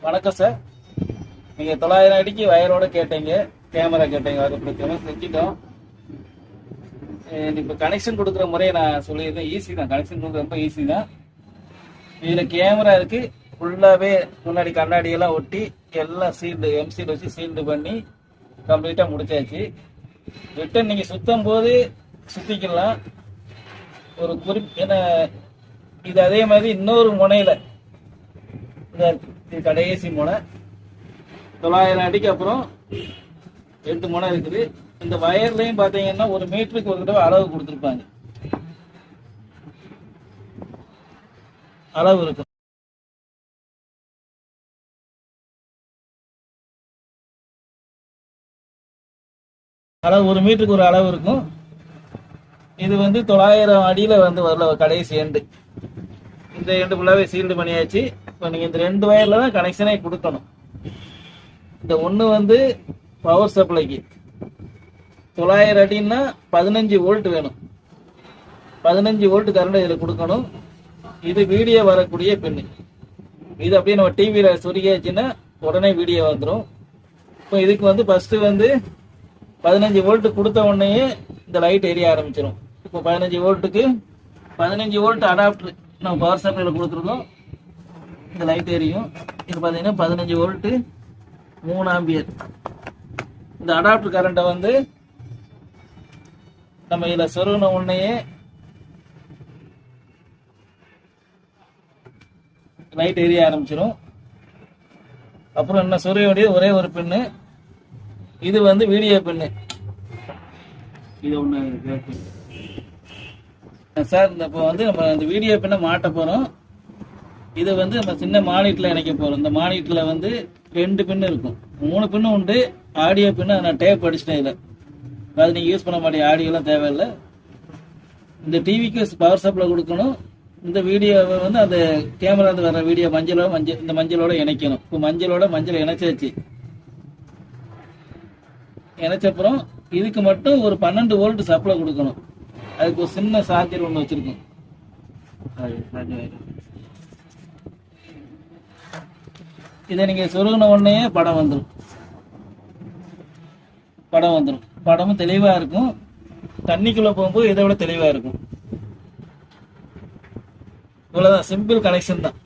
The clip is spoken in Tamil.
வணக்கம் சார். நீங்க 900 அடிக்கு வயரோட கேட்டீங்க, கேமரா கேட்டீங்க, அதை செஞ்சுட்டோம். இப்போ கனெக்ஷன் கொடுக்குற முறையை நான் சொல்லியிருந்தேன். ஈஸி தான், கனெக்ஷன் கொடுக்குற ரொம்ப ஈஸி தான். இதில் கேமரா இருக்கு, ஃபுல்லாகவே முன்னாடி கண்ணாடியெல்லாம் ஒட்டி எல்லாம் சீல்டு எம்சீல் வச்சு சீல்டு பண்ணி கம்ப்ளீட்டாக முடிச்சாச்சு. ரிட்டன் நீங்கள் சுத்தம் போது சுற்றிக்கலாம். ஒரு என்ன இது அதே மாதிரி இன்னொரு முனையில் இது கடைசி முனை 900 அடிக்கு அப்புறம் 2 முனை இருக்குது. இந்த வயர்லையும் பார்த்தீங்கன்னா 1 மீட்டருக்கு ஒரு தடவை அளவு கொடுத்துருப்பாங்க, அளவு இருக்கும். அளவு 1 மீட்டருக்கு ஒரு அளவு இருக்கும். இது 900 அடியில் வரல கடைசி எண்டு. இந்த எண்டு ஃபுல்லாகவே சீல்டு பண்ணியாச்சு. இப்போ நீங்கள் இந்த 2 வயரில் தான் கனெக்ஷனே கொடுக்கணும். இந்த ஒன்று பவர் சப்ளைக்கு 900 அடின்னா 15 வோல்ட் வேணும். 15 வோல்ட் கரண்ட் இதில் கொடுக்கணும். இது வீடியோ வரக்கூடிய பின்னு. இது அப்படியே நம்ம டிவியில் சொருகியாச்சுன்னா உடனே வீடியோ வந்துடும். இப்போ இதுக்கு ஃபஸ்ட்டு 15 வோல்ட் கொடுத்த உடனேயே இந்த லைட் எரிய ஆரம்பிச்சிடும். இப்போ 15 வோல்ட்டுக்கு 15 வோல்ட் அடாப்டர் நம்ம பவர் சப்ளையில் கொடுத்துருக்கோம். இந்த லைட் எரியும். இது பார்த்தீங்கன்னா 15 வோல்ட்டு 3 ஆம்பியர். இந்த அடாப்டர் கரண்ட்டை நம்ம இதில் சொருகின உடனேயே லைட் எரிய ஆரம்பிச்சிடும். அப்புறம் என்ன சொருக வேண்டியது ஒரே ஒரு பின்னு. இது வீடியோ பின்னு. இது ஒன்று சார். இப்போ நம்ம இந்த வீடியோ பின்னை மாட்ட போகிறோம். இதை நம்ம சின்ன மானிட்டரில் இணைக்க போகிறோம். இந்த மானிட்டரில் 2 பின்னு இருக்கும், 3 பின்னு உண்டு. ஆடியோ பின்னு நான் டேப் அடிச்சிட்டேன். இதில் அது நீங்கள் யூஸ் பண்ண மாட்டேங்க, ஆடியோலாம் தேவையில்லை. இந்த டிவிக்கு பவர் சப்ளை கொடுக்கணும். இந்த வீடியோவை அந்த கேமரா வர வீடியோ இந்த மஞ்சளோட இணைக்கணும். இப்போ மஞ்சள் இணைச்சாச்சு. இணைச்சப்புறம் இதுக்கு மட்டும் ஒரு 12 வோல்ட் சப்ளை கொடுக்கணும். அதுக்கு ஒரு சின்ன சார்ஜர் ஒன்று வச்சிருக்கோம். இதை நீங்கள் சொருகின உடனே படம் வந்துடும். படமும் தெளிவாக இருக்கும். தண்ணிக்குள்ளே போகும்போது இதை விட தெளிவாக இருக்கும். இவ்வளோதான், சிம்பிள் கனெக்ஷன் தான்.